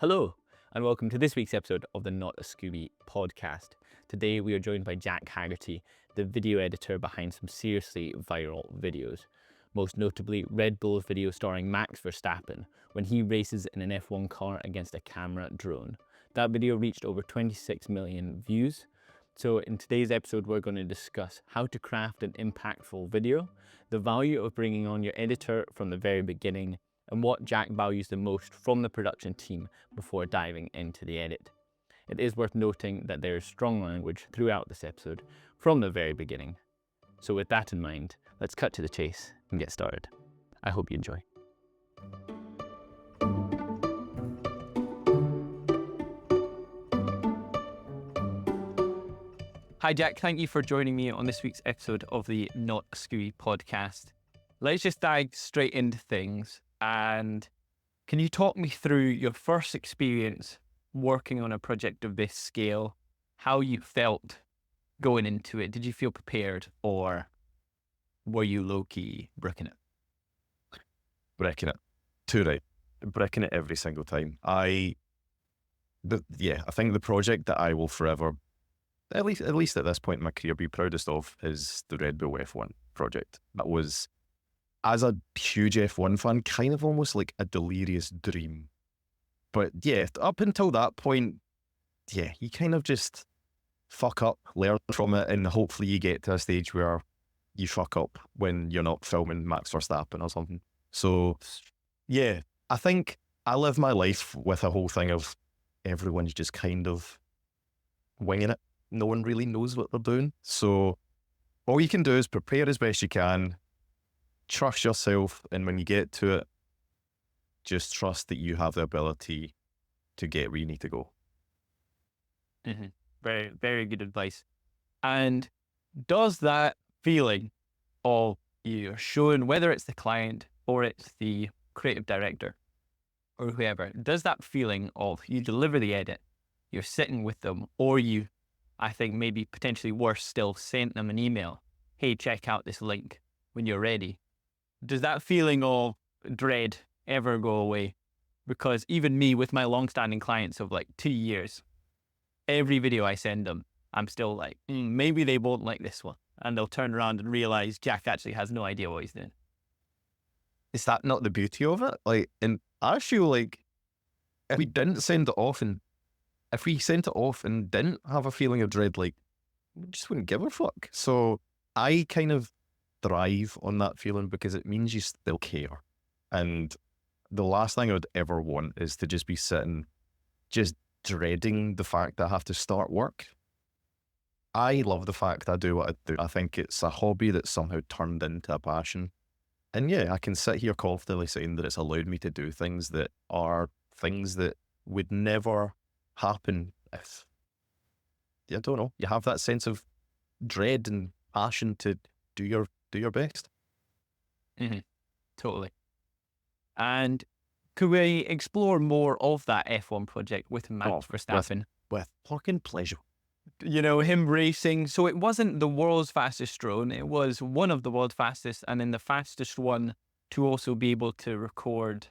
Hello, and welcome to this week's episode of the Not a Scooby Podcast. Today we are joined by Jack Haggerty, the video editor behind some seriously viral videos. Most notably, Red Bull's video starring Max Verstappen when he races in an F1 car against a camera drone. That video reached over 26 million views. So in today's episode, we're going to discuss how to craft an impactful video, the value of bringing on your editor from the very beginning, and what Jack values the most from the production team before diving into the edit. It is worth noting that there is strong language throughout this episode from the very beginning. So with that in mind, let's cut to the chase and get started. I hope you enjoy. Hi Jack, thank you for joining me on this week's episode of the Not a Scooby Podcast. Let's just dive straight into things. And can you talk me through your first experience working on a project of this scale, how you felt going into it? Did you feel prepared, or were you low-key bricking it? Bricking it. Too right. Bricking it every single time. I think the project that I will forever, at least at this point in my career, be proudest of is the Red Bull F1 project. That was, as a huge F1 fan, kind of almost like a delirious dream. But yeah, up until that point, you kind of just fuck up, learn from it, and hopefully you get to a stage where you fuck up when you're not filming Max Verstappen or something. So yeah, I think I live my life with a whole thing of everyone's just kind of winging it. No one really knows what they're doing. So all you can do is prepare as best you can, trust yourself, and when you get to it, just trust that you have the ability to get where you need to go. Mm-hmm. Very, very good advice. And does that feeling of you're showing, whether it's the client or it's the creative director or whoever, does that feeling of you deliver the edit, you're sitting with them, or you, I think maybe potentially worse still, sent them an email, hey, check out this link when you're ready. Does that feeling of dread ever go away? Because even me, with my long-standing clients of like 2 years, every video I send them, I'm still like, maybe they won't like this one. And they'll turn around and realize Jack actually has no idea what he's doing. Is that not the beauty of it? Like, and I feel like if we didn't send it off, and if we sent it off and didn't have a feeling of dread, like, we just wouldn't give a fuck. So I kind of thrive on that feeling because it means you still care. And the last thing I would ever want is to just be sitting, just dreading the fact that I have to start work. I love the fact I do what I do. I think it's a hobby that's somehow turned into a passion. And yeah, I can sit here confidently saying that it's allowed me to do things that are things that would never happen if, I don't know, you have that sense of dread and passion to do your best. Mm-hmm. Totally. And could we explore more of that F1 project with Max Verstappen? With fucking pleasure. You know, him racing. So it wasn't the world's fastest drone. It was one of the world's fastest, and then the fastest one to also be able to record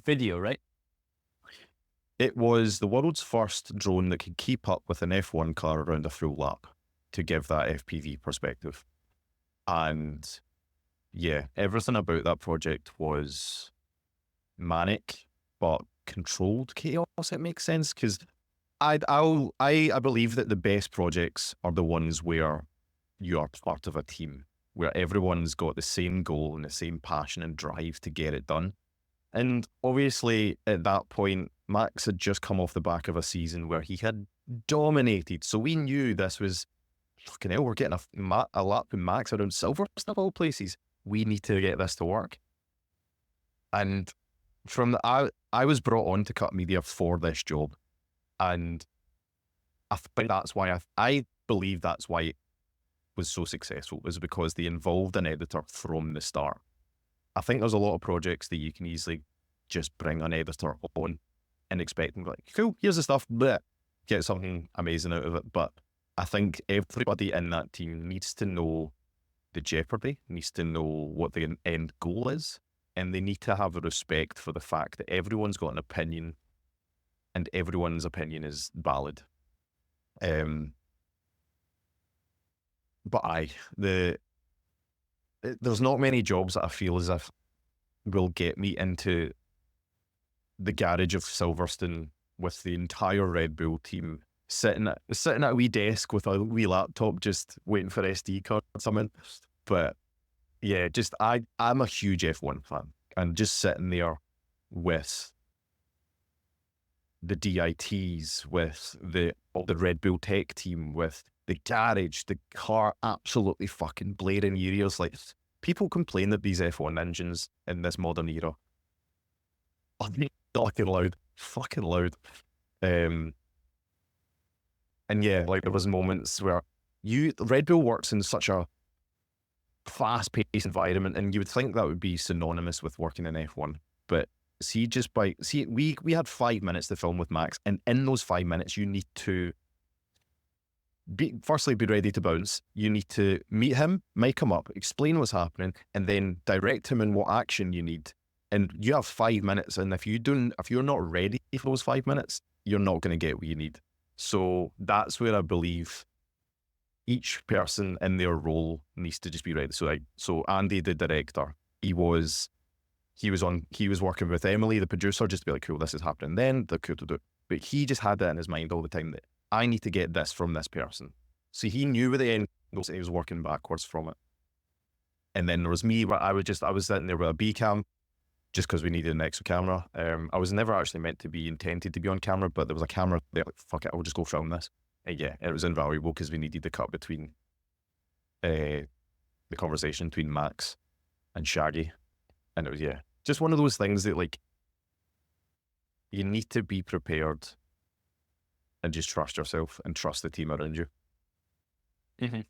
video, right? It was the world's first drone that could keep up with an F1 car around a full lap to give that FPV perspective. And yeah, everything about that project was manic, but controlled chaos, it makes sense. Because I believe that the best projects are the ones where you are part of a team, where everyone's got the same goal and the same passion and drive to get it done. And obviously at that point, Max had just come off the back of a season where he had dominated. So we knew this was, fucking hell, we're getting a lap in Max around Silverstone of all places. We need to get this to work. And I was brought on to cut media for this job. And I think that's why I believe that's why it was so successful, was because they involved an editor from the start. I think there's a lot of projects that you can easily just bring an editor on and expect them like, cool, here's the stuff, but get something amazing out of it. But I think everybody in that team needs to know the jeopardy, needs to know what the end goal is, and they need to have a respect for the fact that everyone's got an opinion and everyone's opinion is valid. But there's not many jobs that I feel as if will get me into the garage of Silverstone with the entire Red Bull team sitting at a wee desk with a wee laptop just waiting for SD cards or something. But yeah, I'm a huge F1 fan, and just sitting there with the DITs, with the Red Bull tech team, with the garage, the car absolutely fucking blaring your ears. Like, people complain that these F1 engines in this modern era are fucking loud. And yeah, like there was moments where Red Bull works in such a fast-paced environment, and you would think that would be synonymous with working in F1. But we had 5 minutes to film with Max, and in those 5 minutes, you need to be ready to bounce. You need to meet him, mic him up, explain what's happening, and then direct him in what action you need. And you have 5 minutes, and if you're not ready for those 5 minutes, you're not going to get what you need. So that's where I believe each person in their role needs to just be ready. So Andy, the director, he was working with Emily, the producer, just to be like, cool, this is happening then, they're cool to do. But he just had that in his mind all the time that I need to get this from this person. So he knew where the end was, he was working backwards from it. And then there was me, where I was sitting there with a B cam, just because we needed an extra camera. I was never actually meant to be intended to be on camera, but there was a camera there, like, fuck it, I'll just go film this. And yeah, it was invaluable because we needed the cut between the conversation between Max and Shaggy. And it was, yeah, just one of those things that, like, you need to be prepared and just trust yourself and trust the team around you. Mm-hmm.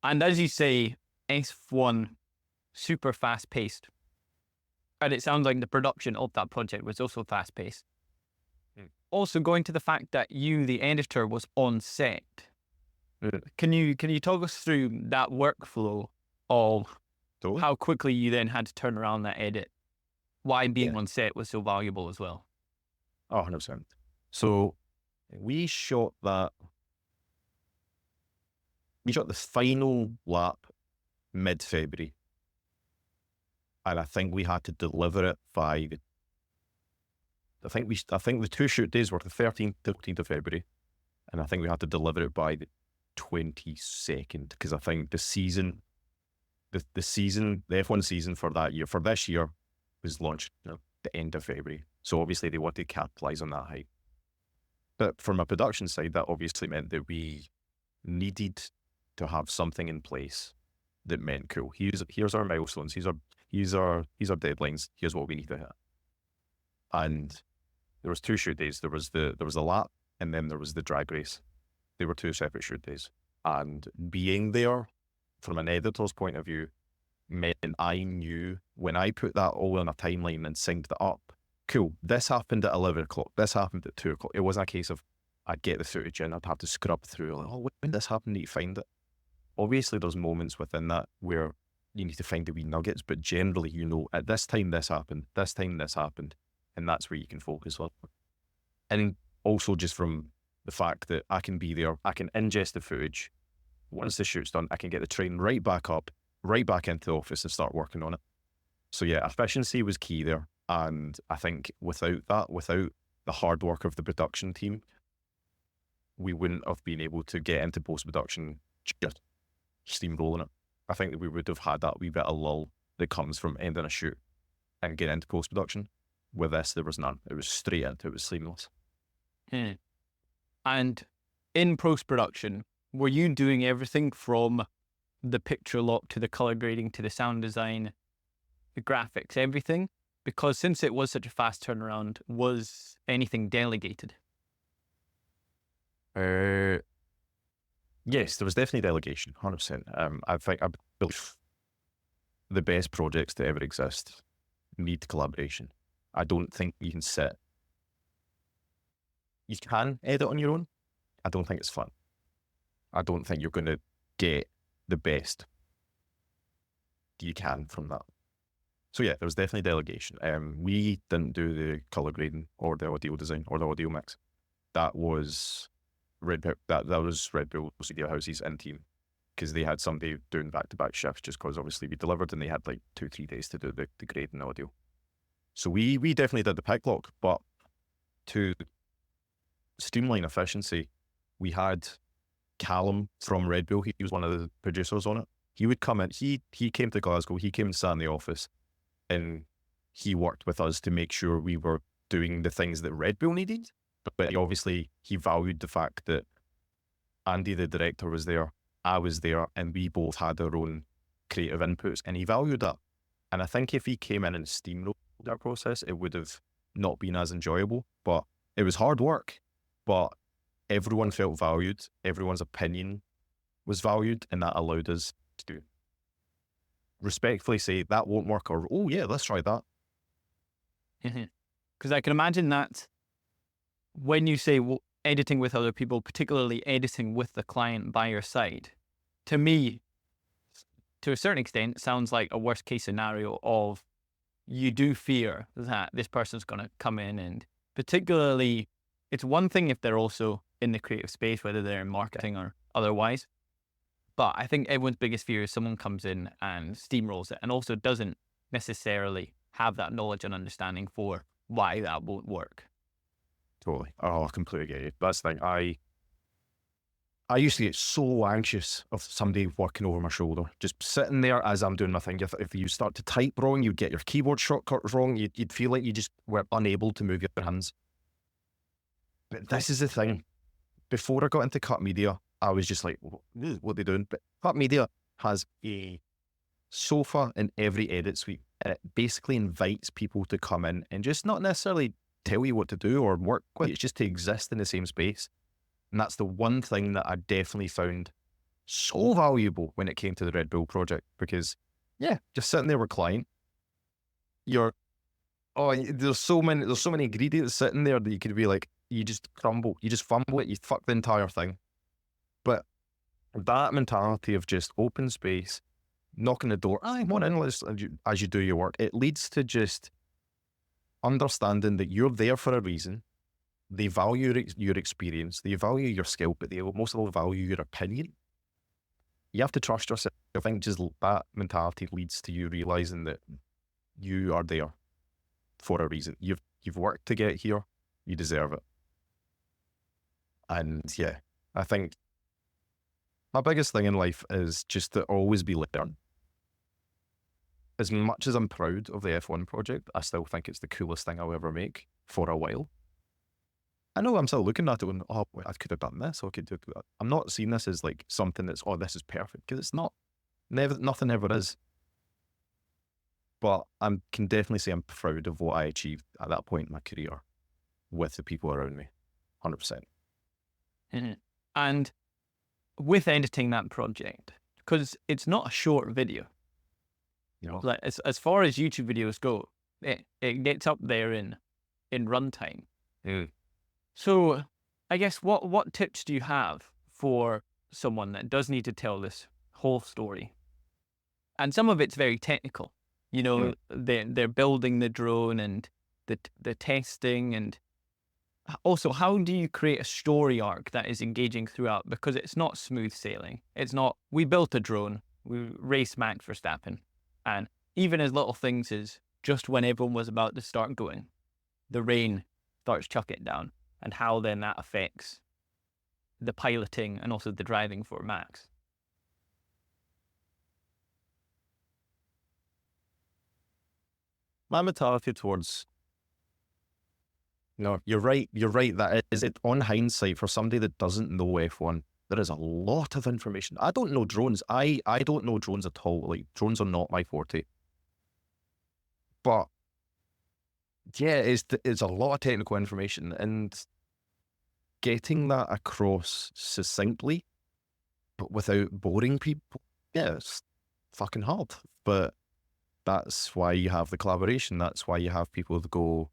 And as you say, F1, super fast paced. And it sounds like the production of that project was also fast paced. Also, going to the fact that you, the editor, was on set. Can you talk us through that workflow of how quickly you then had to turn around that edit? Why being on set was so valuable as well? Oh, 100%. So we shot the final lap mid-February. And I think we had to deliver it by I think the two shoot days were the 13th to 14th of February. And I think we had to deliver it by the 22nd, because I think the F1 season for this year was launched at the end of February. So obviously they wanted to capitalize on that hype. But from a production side, that obviously meant that we needed to have something in place that meant, cool, here's our milestones, here's our deadlines, here's what we need to hit. And there was two shoot days. There was the lap, and then there was the drag race. They were two separate shoot days. And being there from an editor's point of view meant I knew when I put that all in a timeline and synced it up, cool, this happened at 11 o'clock, this happened at 2 o'clock. It wasn't a case of I'd get the footage in, I'd have to scrub through, like, oh, when this happened, you find it. Obviously, there's moments within that where you need to find the wee nuggets, but generally, you know, at this time this happened, this time this happened, and that's where you can focus on. And also just from the fact that I can be there, I can ingest the footage. Once the shoot's done, I can get the train right back up, right back into the office and start working on it. So yeah, efficiency was key there. And I think without the hard work of the production team, we wouldn't have been able to get into post-production just steamrolling it. I think that we would have had that wee bit of lull that comes from ending a shoot and getting into post-production. With this, there was none. It was straight into it. Was seamless. And in post-production, were you doing everything from the picture lock to the color grading to the sound design, the graphics, everything? Because since it was such a fast turnaround, was anything delegated? Yes, there was definitely delegation, 100%. I believe the best projects to ever exist need collaboration. I don't think you can sit. You can edit on your own. I don't think it's fun. I don't think you're going to get the best you can from that. So yeah, there was definitely delegation. We didn't do the color grading or the audio design or the audio mix. That was that was Red Bull Studio House's in team, because they had somebody doing back-to-back shifts, just because obviously we delivered and they had like 2-3 days to do the grading audio. So we definitely did the pick lock, but to streamline efficiency, we had Callum from Red Bull. He was one of the producers on it. He would come in. He came to Glasgow. He came and sat in the office, and he worked with us to make sure we were doing the things that Red Bull needed. But he valued the fact that Andy, the director, was there, I was there, and we both had our own creative inputs, and he valued that. And I think if he came in and steamrolled that process, it would have not been as enjoyable. But it was hard work, but everyone felt valued. Everyone's opinion was valued, and that allowed us to respectfully say that won't work, or, oh yeah, let's try that. Because I can imagine that when you say editing with other people, particularly editing with the client by your side, to me, to a certain extent, sounds like a worst case scenario of you do fear that this person's going to come in, and particularly, it's one thing if they're also in the creative space, whether they're in marketing or otherwise. But I think everyone's biggest fear is someone comes in and steamrolls it, and also doesn't necessarily have that knowledge and understanding for why that won't work. Totally. Oh, I completely get you. That's the thing. I used to get so anxious of somebody working over my shoulder, just sitting there as I'm doing my thing. If you start to type wrong, you'd get your keyboard shortcut wrong. You'd feel like you just were unable to move your hands. But this is the thing. Before I got into cut media, I was just like, what are they doing? But cut media has a sofa in every edit suite, and it basically invites people to come in and just not necessarily tell you what to do or work with. It's just to exist in the same space. And that's the one thing that I definitely found so valuable when it came to the Red Bull project, because yeah, just sitting there with client, there's so many ingredients sitting there that you could be like, you just crumble, you just fumble it, you fuck the entire thing. But that mentality of just open space, knocking the door, come on in, as you do your work, it leads to just understanding that you're there for a reason. They value your experience, they value your skill, but they most of all value your opinion. You have to trust yourself. I think just that mentality leads to you realizing that you are there for a reason. You've worked to get here, you deserve it. And yeah, I think my biggest thing in life is just to always be learning. As much as I'm proud of the F1 project, I still think it's the coolest thing I'll ever make for a while. I know I'm still looking at it and, I could have done this, or I could do that. I'm not seeing this as like something that's, this is perfect, because it's not. Nothing ever is. But I can definitely say I'm proud of what I achieved at that point in my career with the people around me, 100%. And with editing that project, because it's not a short video. Like as far as YouTube videos go, it gets up there in runtime. So I guess what tips do you have for someone that does need to tell this whole story? And some of it's very technical. They're building the drone and the testing, and also how do you create a story arc that is engaging throughout? Because it's not smooth sailing. It's not, we built a drone, we raced Max Verstappen. And even as little things as just when everyone was about to start going, the rain starts chucking it down, and how then that affects the piloting and also the driving for Max. My mentality towards, you're right. That is it. On hindsight, for somebody that doesn't know F1, there is a lot of information. I don't know drones. I don't know drones at all. Like, drones are not my forte. But yeah, it's a lot of technical information, and getting that across succinctly, but without boring people, it's fucking hard. But that's why you have the collaboration. That's why you have people that go,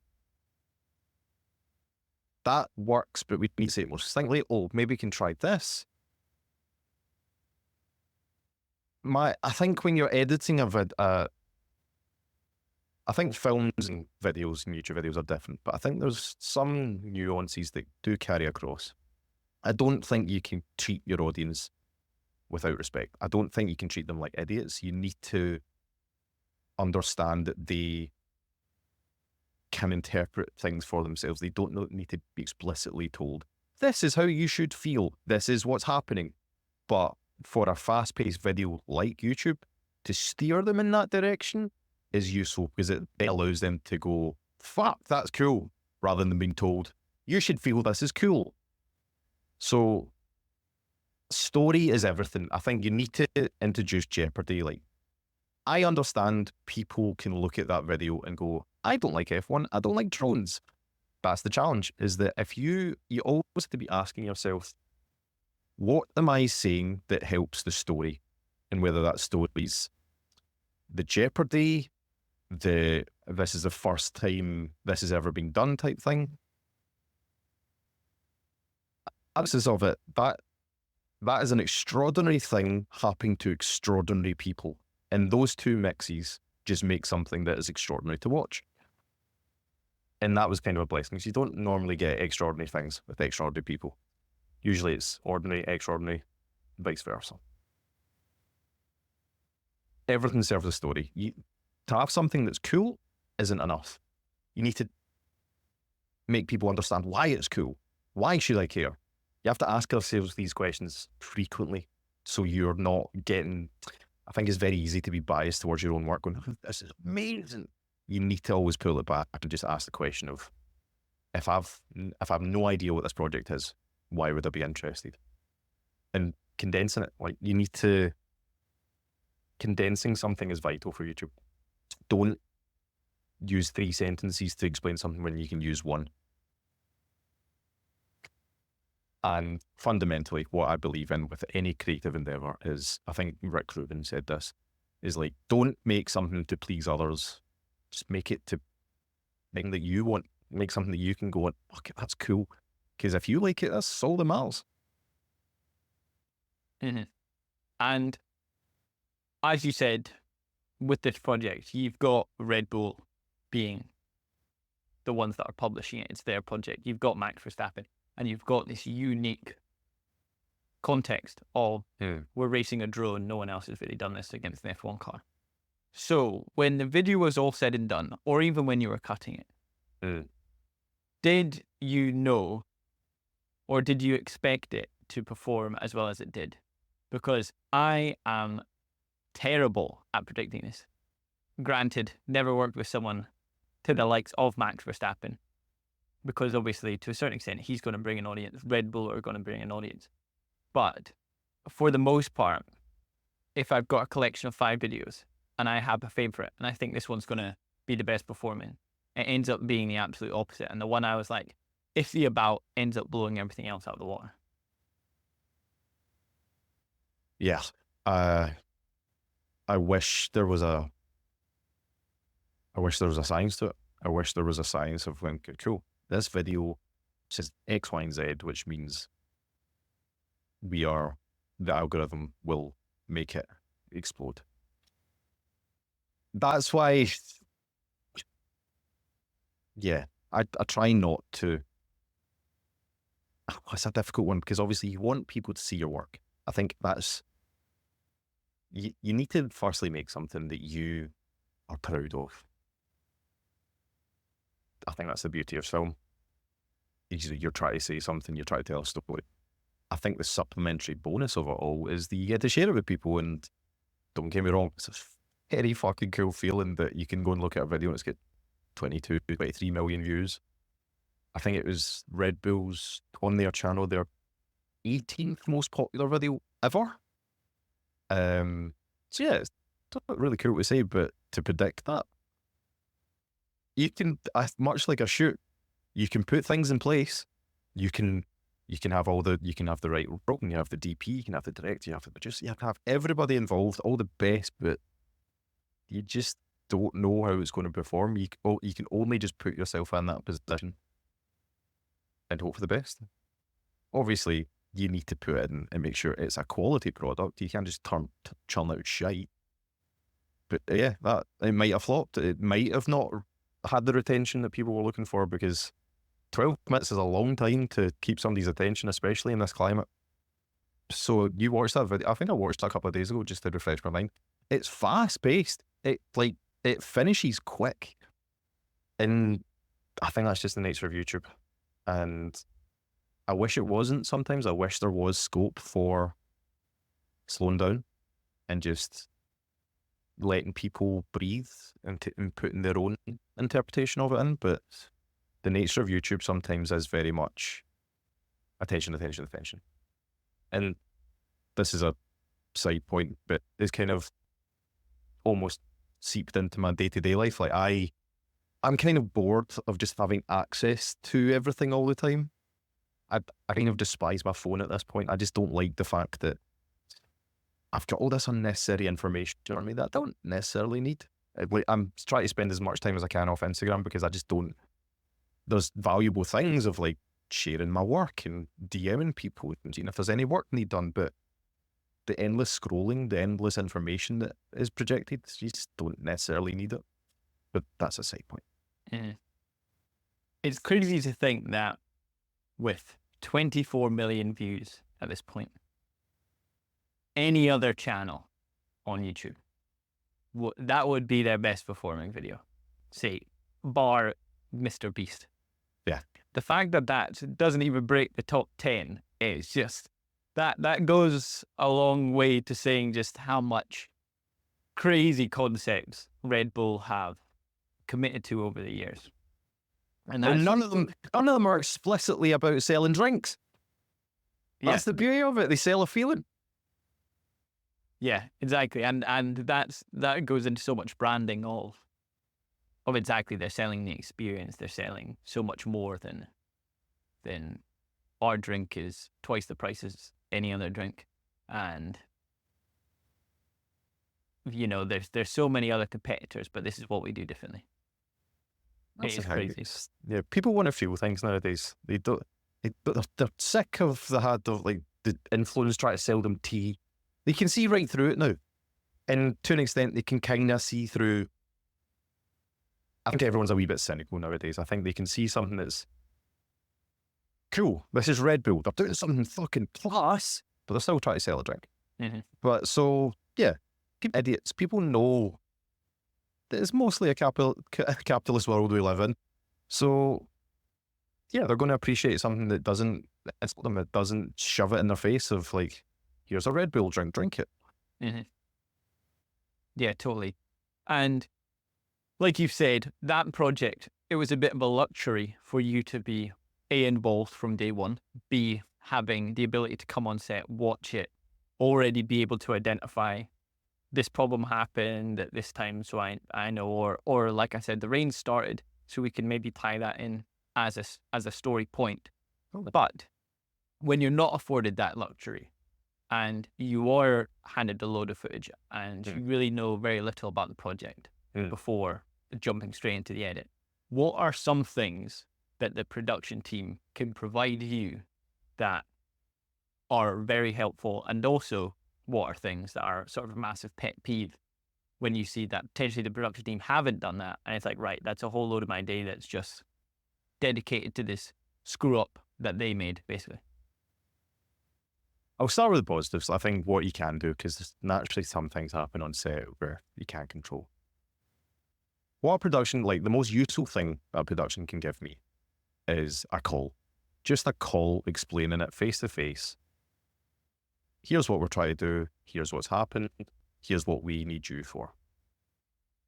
that works, but we need to say it more succinctly. Maybe we can try this. I think when you're editing a I think films and videos and YouTube videos are different, but I think there's some nuances that do carry across. I don't think you can treat your audience without respect. I don't think you can treat them like idiots. You need to understand that they can interpret things for themselves. They don't need to be explicitly told, this is how you should feel. This is what's happening. But for a fast-paced video like YouTube, to steer them in that direction is useful because it allows them to go, fuck, that's cool, rather than being told, you should feel this is cool. So story is everything. I think you need to introduce jeopardy. Like, I understand people can look at that video and go, I don't like F1, I don't like drones. That's the challenge, is that if you always have to be asking yourself, what am I saying that helps the story? And whether that story's the jeopardy, this is the first time this has ever been done type thing. Absence of it, that is an extraordinary thing happening to extraordinary people. And those two mixes just make something that is extraordinary to watch. And that was kind of a blessing, because you don't normally get extraordinary things with extraordinary people. Usually it's ordinary, extraordinary, vice versa. Everything serves a story. To have something that's cool isn't enough. You need to make people understand why it's cool. Why should I care? You have to ask ourselves these questions frequently, so you're not getting, I think it's very easy to be biased towards your own work, going, oh, this is amazing. You need to always pull it back and just ask the question of, if I've no idea what this project is, why would I be interested? And condensing it, like, you need to, condensing something is vital for YouTube. Don't use 3 sentences to explain something when you can use 1. And fundamentally, what I believe in with any creative endeavor is, I think Rick Rubin said this, is like, don't make something to please others. Just make it to thing that you want. Make something that you can go, fuck it, that's cool. Because if you like it, that's all that matters. Mm-hmm. And as you said, with this project, you've got Red Bull being the ones that are publishing it. It's their project. You've got Max Verstappen, and you've got this unique context of we're racing a drone. No one else has really done this against an F1 car. So when the video was all said and done, or even when you were cutting it, did you know, or did you expect it to perform as well as it did? Because I am terrible at predicting this. Granted, never worked with someone to the likes of Max Verstappen, because obviously to a certain extent he's going to bring an audience. Red Bull are going to bring an audience. But for the most part, if I've got a collection of 5 videos and I have a favorite and I think this one's going to be the best performing, it ends up being the absolute opposite. And the one I was like iffy about ends up blowing everything else out of the water. Yeah. I wish there was a science to it. I wish there was a science of when, cool, this video says X, Y, and Z, which means the algorithm will make it explode. That's why, yeah, I try not to. It's a difficult one, because obviously you want people to see your work. I think that's, you need to firstly make something that you are proud of. I think that's the beauty of film. You're trying to say something, you're trying to tell a story. I think the supplementary bonus of it all is that you get to share it with people, and don't get me wrong, it's a very fucking cool feeling that you can go and look at a video and it's got 22, 23 million views. I think it was Red Bull's, on their channel, their 18th most popular video ever. So yeah, it's not really cool to say, but to predict that, you can, much like a shoot, you can put things in place. You can have you can have the right rope, and you have the DP, you can have the director, you have the producer, you have to have everybody involved, all the best, but you just don't know how it's going to perform. You can only just put yourself in that position and hope for the best. Obviously, you need to put it in and make sure it's a quality product. You can't just churn out shite. But yeah, that it might have flopped. It might have not had the retention that people were looking for, because 12 minutes is a long time to keep somebody's attention, especially in this climate. So you watched that video. I think I watched it a couple of days ago just to refresh my mind. It's fast paced. It finishes quick. And I think that's just the nature of YouTube. And I wish it wasn't sometimes. I wish there was scope for slowing down and just letting people breathe and putting their own interpretation of it in. But the nature of YouTube sometimes is very much attention. And this is a side point, but it's kind of almost seeped into my day-to-day life. Like I'm kind of bored of just having access to everything all the time. I kind of despise my phone at this point. I just don't like the fact that I've got all this unnecessary information on me that I don't necessarily need. I'm trying to spend as much time as I can off Instagram, because I just don't. There's valuable things of like sharing my work and DMing people and seeing if there's any work need done, but the endless scrolling, the endless information that is projected, you just don't necessarily need it. But that's a side point. Yeah. It's crazy to think that with 24 million views at this point, any other channel on YouTube, that would be their best performing video, say, bar Mr. Beast. Yeah. The fact that that doesn't even break the top 10 is just, that goes a long way to saying just how much crazy concepts Red Bull have committed to over the years. And none of them are explicitly about selling drinks. That's the beauty of it. They sell a feeling. Yeah, exactly. And that goes into so much branding of exactly, they're selling the experience. They're selling so much more than our drink is twice the price as any other drink. And you know, there's so many other competitors, but this is what we do differently. It is crazy. Yeah, people want to feel things nowadays. They're sick of the influencers trying to sell them tea. They can see right through it now. And to an extent, they can kind of see through. I think everyone's a wee bit cynical nowadays. I think they can see something that's cool. This is Red Bull. They're doing something fucking class, but they're still trying to sell a drink. Mm-hmm. But so, yeah, idiots. People know that it's mostly a capitalist world we live in. So, yeah, they're going to appreciate something that doesn't shove it in their face of like, here's a Red Bull drink it. Mm-hmm. Yeah, totally. And like you've said, that project, it was a bit of a luxury for you to be A, involved from day one, B, having the ability to come on set, watch it, already be able to identify this problem happened at this time, so I know, or like I said, the rain started, so we can maybe tie that in as a story point. But when you're not afforded that luxury, and you are handed a load of footage, and you really know very little about the project before jumping straight into the edit, what are some things that the production team can provide you that are very helpful? And also, what are things that are sort of a massive pet peeve when you see that potentially the production team haven't done that, and it's like, right, that's a whole load of my day that's just dedicated to this screw up that they made, basically. I'll start with the positives. I think what you can do, because naturally some things happen on set where you can't control. What a production, like the most useful thing that a production can give me is a call. Just a call explaining it face to face. Here's what we're trying to do. Here's what's happened. Here's what we need you for.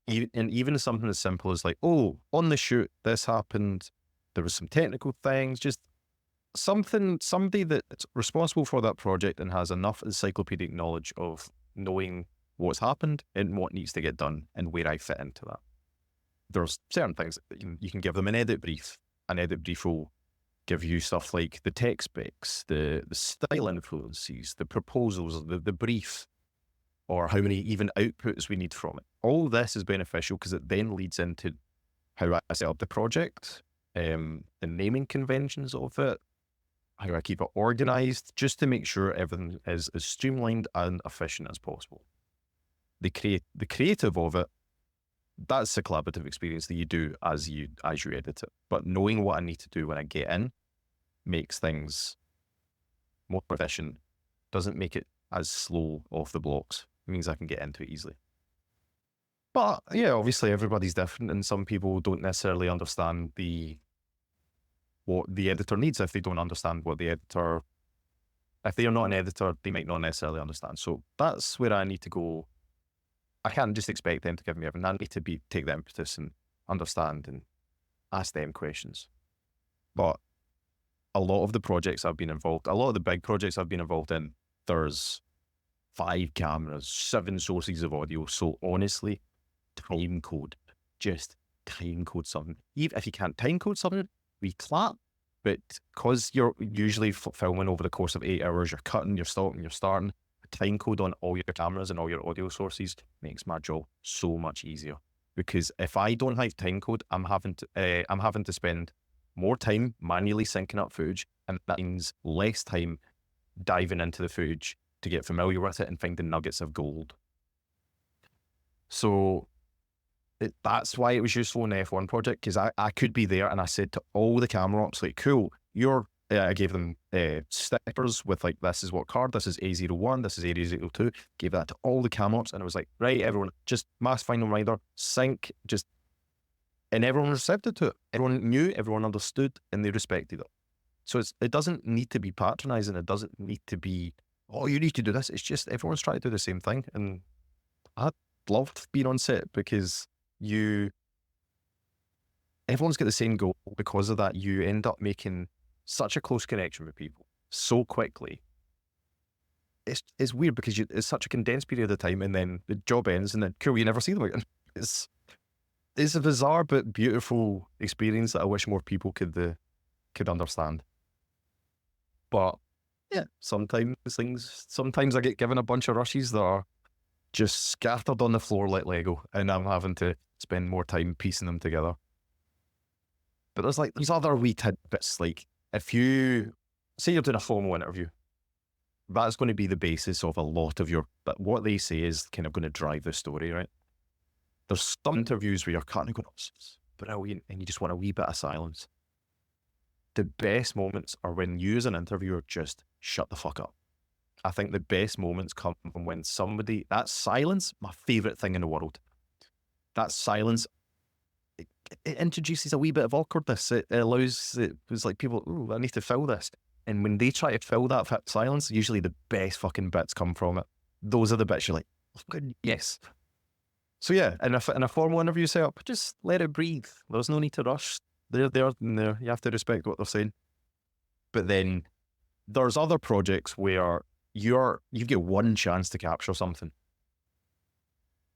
And even something as simple as like, oh, on the shoot, this happened. There was some technical things, just somebody that's responsible for that project and has enough encyclopedic knowledge of knowing what's happened and what needs to get done and where I fit into that. There's certain things that you can give them an edit brief. An edit brief will give you stuff like the tech specs, the style influences, the proposals, the brief, or how many even outputs we need from it. All this is beneficial because it then leads into how I set up the project, the naming conventions of it, how I keep it organized, just to make sure everything is as streamlined and efficient as possible. the creative of it, that's a collaborative experience that you do as you edit it. But knowing what I need to do when I get in makes things more efficient, doesn't make it as slow off the blocks. It means I can get into it easily. But yeah, obviously everybody's different, and some people don't necessarily understand what the editor needs. If they don't understand what if they are not an editor, they might not necessarily understand. So that's where I need to go. I can't just expect them to give me everything. I need to take the impetus and understand and ask them questions. But a lot of the projects I've been involved, a lot of the big projects I've been involved in, there's 5 cameras, 7 sources of audio. So honestly, time code something. Even if you can't time code something, we clap. But because you're usually filming over the course of 8 hours, you're cutting, you're stopping, you're starting, a time code on all your cameras and all your audio sources makes my job so much easier. Because if I don't have time code, I'm having to spend more time manually syncing up footage, and that means less time diving into the footage to get familiar with it and finding nuggets of gold. So that's why it was useful in the F1 project, because I could be there and I said to all the camera ops, like, cool, I gave them stickers with like, this is what card, this is A01, this is A02, gave that to all the camera ops, and it was like, right, everyone, just mass final rider, sync, and everyone receptive to it. Everyone knew, everyone understood, and they respected it. So it doesn't need to be patronizing, it doesn't need to be, oh, you need to do this. It's just everyone's trying to do the same thing, and I loved being on set because everyone's got the same goal. Because of that, you end up making such a close connection with people so quickly. It's weird because it's such a condensed period of time, and then the job ends, and then cool, you never see them again. It's a bizarre but beautiful experience that I wish more people could understand. But yeah, sometimes I get given a bunch of rushes that are just scattered on the floor like Lego, and I'm having to spend more time piecing them together. But there's like these other wee tidbits, like if you say you're doing a formal interview, that's going to be the basis of a lot of but what they say is kind of going to drive the story, right? There's some interviews where you're kind of going, oh, it's brilliant, and you just want a wee bit of silence. The best moments are when you as an interviewer just shut the fuck up. I think the best moments come from when that silence, my favorite thing in the world, that silence, it introduces a wee bit of awkwardness. It was like people, ooh, I need to fill this. And when they try to fill that silence, usually the best fucking bits come from it. Those are the bits you're like, oh, good, yes. So yeah, in a formal interview setup, just let it breathe. There's no need to rush. They're there. You have to respect what they're saying. But then there's other projects where you get one chance to capture something.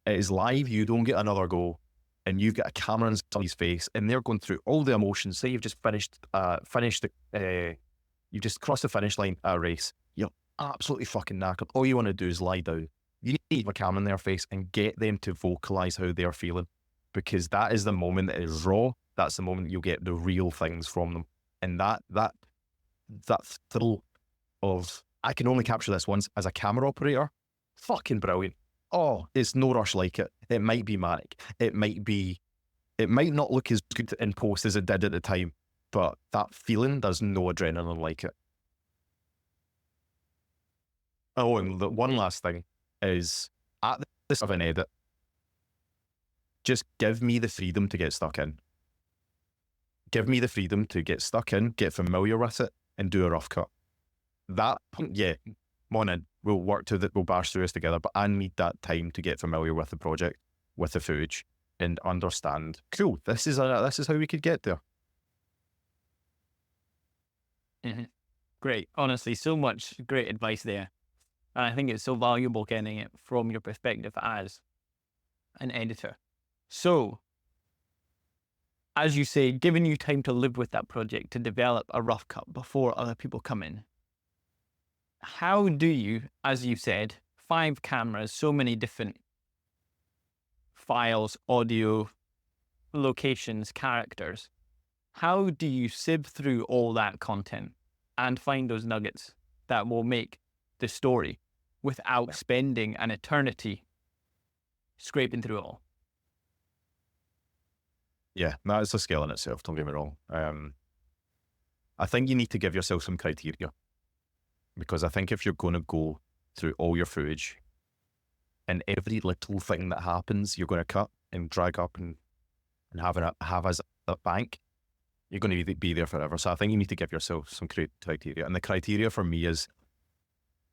It is live, you don't get another go, and you've got a camera in somebody's face, and they're going through all the emotions. Say you've just you've just crossed the finish line at a race. You're absolutely fucking knackered. All you want to do is lie down. You need a camera in their face and get them to vocalize how they're feeling, because that is the moment that is raw. That's the moment you'll get the real things from them. And that thrill of, I can only capture this once as a camera operator, fucking brilliant. Oh, it's no rush like it. It might be manic. It might not look as good in post as it did at the time, but that feeling, there's no adrenaline like it. Oh, and the one last thing is, at the start of an edit, just give me the freedom to get stuck in. Give me the freedom to get stuck in, get familiar with it, and do a rough cut. That, yeah, come on in. We'll we'll bash through this together, but I need that time to get familiar with the project, with the footage, and understand, cool, this is how we could get there. Mm-hmm. Great. Honestly, so much great advice there. And I think it's so valuable getting it from your perspective as an editor. So, as you say, giving you time to live with that project, to develop a rough cut before other people come in. How do you, as you said, 5 cameras, so many different files, audio, locations, characters. How do you sieve through all that content and find those nuggets that will make the story without spending an eternity scraping through it all? Yeah, that is a skill in itself, don't get me wrong. I think you need to give yourself some criteria, because I think if you're going to go through all your footage and every little thing that happens, you're going to cut and drag up and have as a bank, you're going to be there forever. So I think you need to give yourself some criteria. And the criteria for me is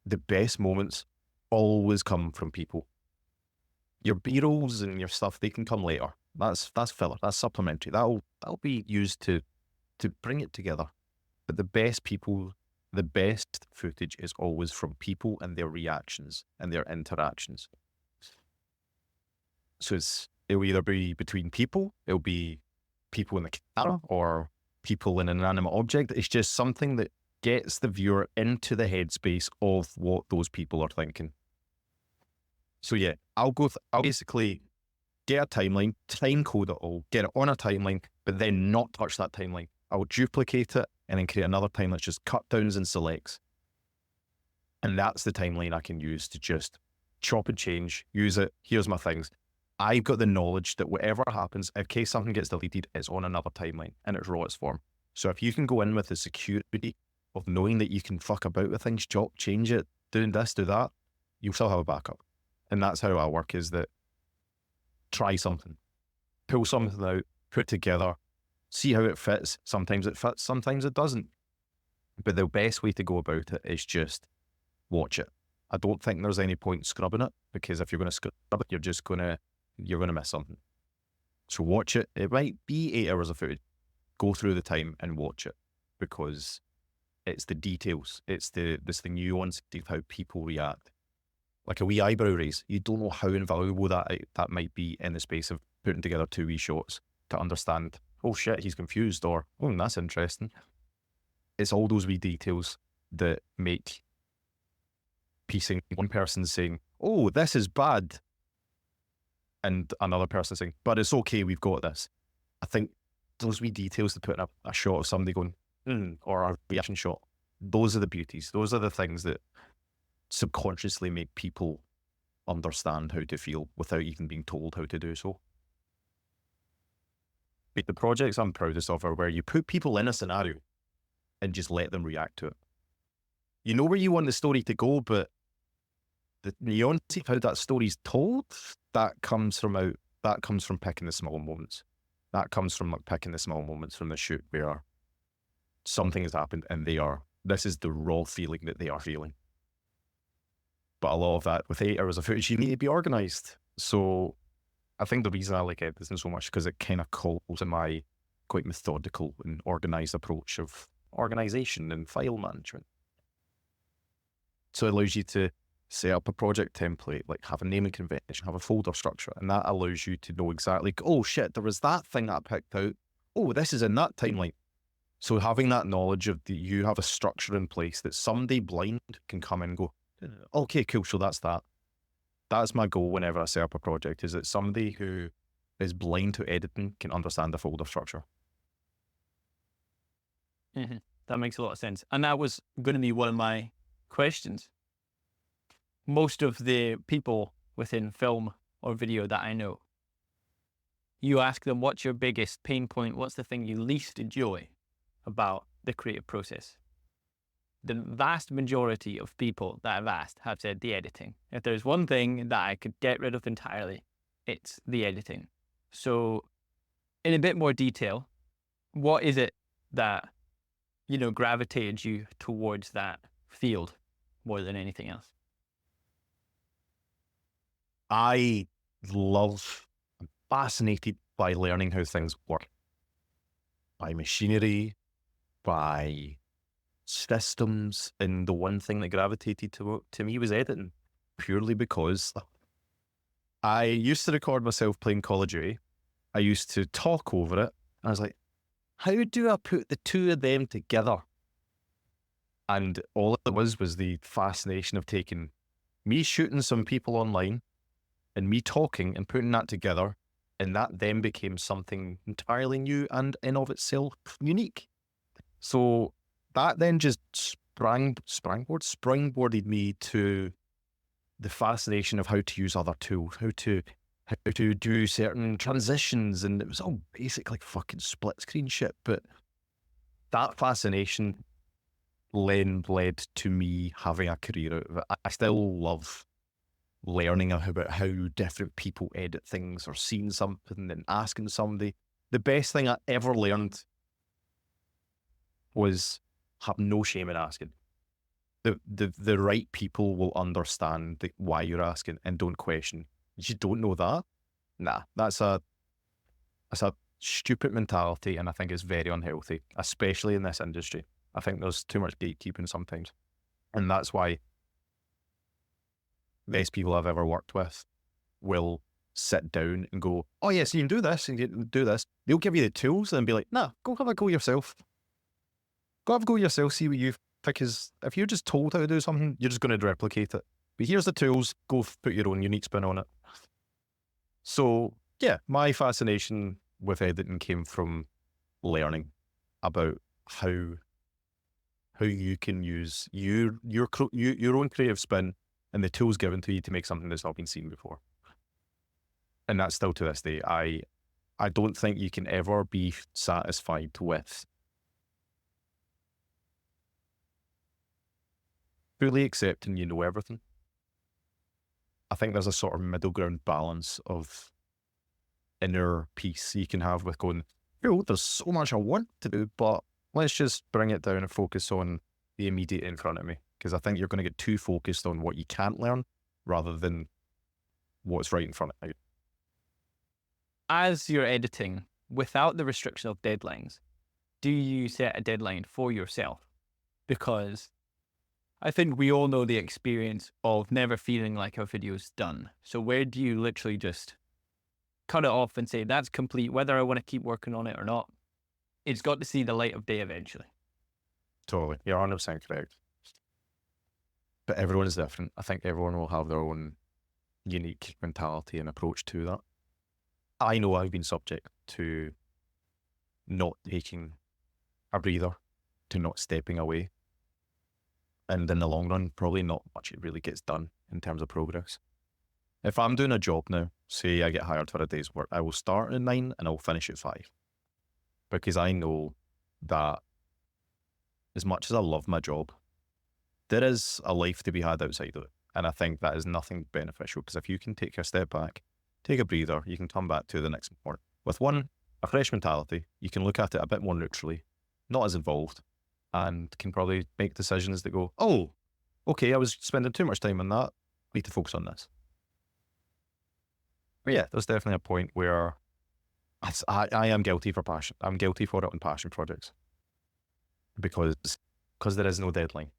the best moments always come from people. Your B-rolls and your stuff, they can come later. That's filler. That's supplementary. That'll be used to bring it together. But the best people, the best footage is always from people and their reactions and their interactions. So it'll either be between people, it'll be people in the camera, or people in an inanimate object. It's just something that gets the viewer into the headspace of what those people are thinking. So yeah, I'll basically get a timeline, time code it all, get it on a timeline, but then not touch that timeline. I'll duplicate it and then create another timeline that's just cut downs and selects. And that's the timeline I can use to just chop and change, use it. Here's my things. I've got the knowledge that whatever happens, in case something gets deleted, it's on another timeline in its rawest form. So if you can go in with the security of knowing that you can fuck about with things, chop, change it, doing this, do that, you'll still have a backup. And that's how I work, is that try something, pull something out, put it together, see how it fits. Sometimes it fits, sometimes it doesn't. But the best way to go about it is just watch it. I don't think there's any point scrubbing it, because if you're going to scrub it, you're going to miss something. So watch it. It might be 8 hours of footage. Go through the time and watch it, because it's the details. It's the nuance of how people react. Like a wee eyebrow raise. You don't know how invaluable that might be in the space of putting together 2 wee shots to understand, oh shit, he's confused, or, oh, that's interesting. It's all those wee details that make piecing one person saying, oh, this is bad, and another person saying, but it's okay, we've got this. I think those wee details to put in a shot of somebody going, or a reaction shot, those are the beauties. Those are the things that subconsciously make people understand how to feel without even being told how to do so. But the projects I'm proudest of are where you put people in a scenario and just let them react to it. You know where you want the story to go, but the nuance of how that story's told, that comes from picking the small moments. That comes from picking the small moments from the shoot where something has happened and this is the raw feeling that they are feeling. But a lot of that, with 8 hours of footage, you need to be organised. So I think the reason I like editing so much, because it kind of calls to my quite methodical and organised approach of organisation and file management. So it allows you to set up a project template, like have a naming convention, have a folder structure, and that allows you to know exactly, oh shit, there was that thing that I picked out. Oh, this is in that timeline. So having that knowledge of you have a structure in place that somebody blind can come in and go, okay, cool, so that's that. That's my goal whenever I set up a project, is that somebody who is blind to editing can understand the folder structure. Mm-hmm. That makes a lot of sense. And that was going to be one of my questions. Most of the people within film or video that I know, you ask them, what's your biggest pain point? What's the thing you least enjoy about the creative process? The vast majority of people that I've asked have said the editing. If there's one thing that I could get rid of entirely, it's the editing. So in a bit more detail, what is it that, gravitated you towards that field more than anything else? I'm fascinated by learning how things work. By machinery, by systems, and the one thing that gravitated to me was editing, purely because I used to record myself playing Call of Duty. I used to talk over it, and I was like, how do I put the two of them together? And all it was the fascination of taking me shooting some people online and me talking and putting that together, and that then became something entirely new and in of itself unique. So that then just springboarded me to the fascination of how to use other tools, how to how to do certain transitions, and it was all basic, like fucking split screen shit. But that fascination led to me having a career out of it. I still love learning about how different people edit things or seeing something and asking somebody. The best thing I ever learned was have no shame in asking. The right people will understand why you're asking and don't question. You don't know that? Nah, that's a stupid mentality, and I think it's very unhealthy, especially in this industry. I think there's too much gatekeeping sometimes, and that's why the best people I've ever worked with will sit down and go, "Oh yes, you can do this and you can do this." They'll give you the tools and be like, "Nah, go have a go yourself. Go have a go yourself. See what you've." Because if you're just told how to do something, you're just going to replicate it. But here's the tools. Go put your own unique spin on it. So yeah, my fascination with editing came from learning about how you can use your own creative spin and the tools given to you to make something that's not been seen before. And that's still to this day. I don't think you can ever be satisfied with fully accepting you know everything. I think there's a sort of middle ground balance of inner peace you can have with going, oh, there's so much I want to do, but let's just bring it down and focus on the immediate in front of me. Because I think you're going to get too focused on what you can't learn rather than what's right in front of you. As you're editing, without the restriction of deadlines, do you set a deadline for yourself? Because I think we all know the experience of never feeling like a video's done. So where do you literally just cut it off and say, that's complete, whether I want to keep working on it or not? It's got to see the light of day eventually. Totally. You're 100% correct. But everyone is different. I think everyone will have their own unique mentality and approach to that. I know I've been subject to not taking a breather, to not stepping away. And in the long run, probably not much it really gets done in terms of progress. If I'm doing a job now, say I get hired for a day's work, I will start at 9 and I'll finish at 5. Because I know that as much as I love my job, there is a life to be had outside of it. And I think that is nothing beneficial, because if you can take a step back, take a breather, you can come back to the next morning with a fresh mentality. You can look at it a bit more neutrally, not as involved, and can probably make decisions that go, oh, okay, I was spending too much time on that. Need to focus on this. But yeah, there's definitely a point where I am guilty for passion. I'm guilty for it on passion projects because there is no deadline.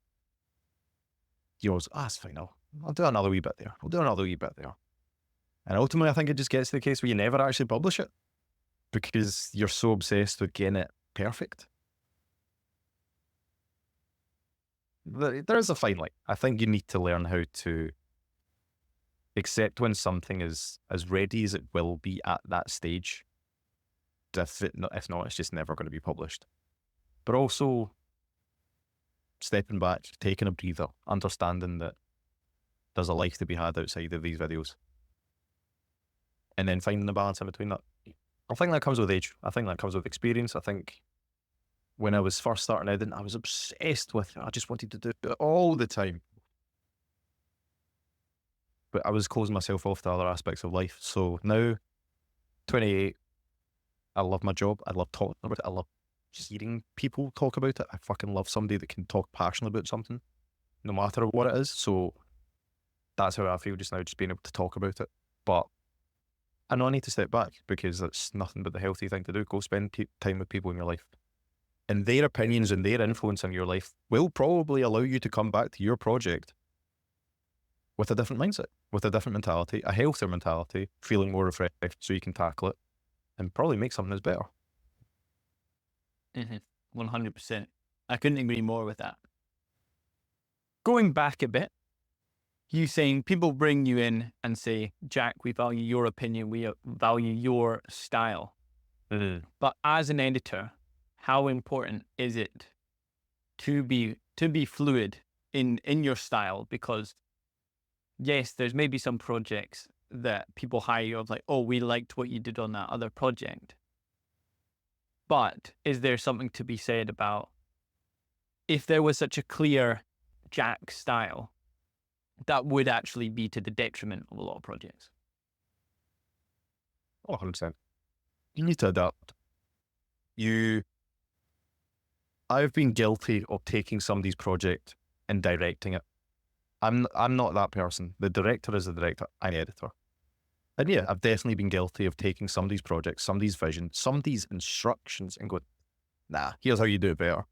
You always, it's fine. I'll do another wee bit there. I'll do another wee bit there. And ultimately, I think it just gets to the case where you never actually publish it because you're so obsessed with getting it perfect. There is a fine line. I think you need to learn how to accept when something is as ready as it will be at that stage. If not, it's just never going to be published. But also stepping back, taking a breather, understanding that there's a life to be had outside of these videos. And then finding the balance in between that. I think that comes with age. I think that comes with experience. I think when I was first starting out, I was obsessed with it. I just wanted to do it all the time. But I was closing myself off to other aspects of life. So now, 28, I love my job. I love talking about it. I love hearing people talk about it. I fucking love somebody that can talk passionately about something, no matter what it is. So that's how I feel just now, just being able to talk about it. But I know I need to step back because it's nothing but the healthy thing to do. Go spend time with people in your life. And their opinions and their influence in your life will probably allow you to come back to your project with a different mindset, with a different mentality, a healthier mentality, feeling more refreshed so you can tackle it and probably make something that's better. 100%. I couldn't agree more with that. Going back a bit, you saying people bring you in and say, Jack, we value your opinion, we value your style. But as an editor, how important is it to be fluid in your style? Because yes, there's maybe some projects that people hire you of like, oh, we liked what you did on that other project. But is there something to be said about if there was such a clear Jack style, that would actually be to the detriment of a lot of projects? Oh, 100%. You need to adapt. I've been guilty of taking somebody's project and directing it. I'm not that person. The director is the director. I'm the editor. And yeah, I've definitely been guilty of taking somebody's project, somebody's vision, somebody's instructions and going, nah, here's how you do it better.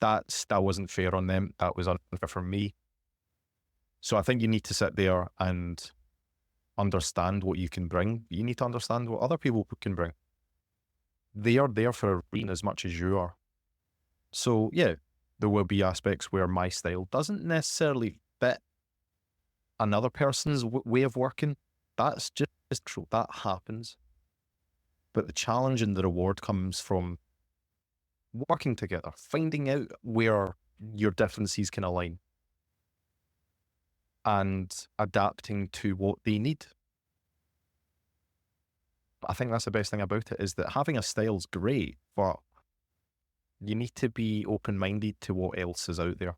That wasn't fair on them. That was unfair for me. So I think you need to sit there and understand what you can bring. You need to understand what other people can bring. They are there for a reason as much as you are. So yeah, there will be aspects where my style doesn't necessarily fit another person's way of working. That's just true. That happens. But the challenge and the reward comes from working together, finding out where your differences can align and adapting to what they need. I think that's the best thing about it, is that having a style is great, but you need to be open-minded to what else is out there,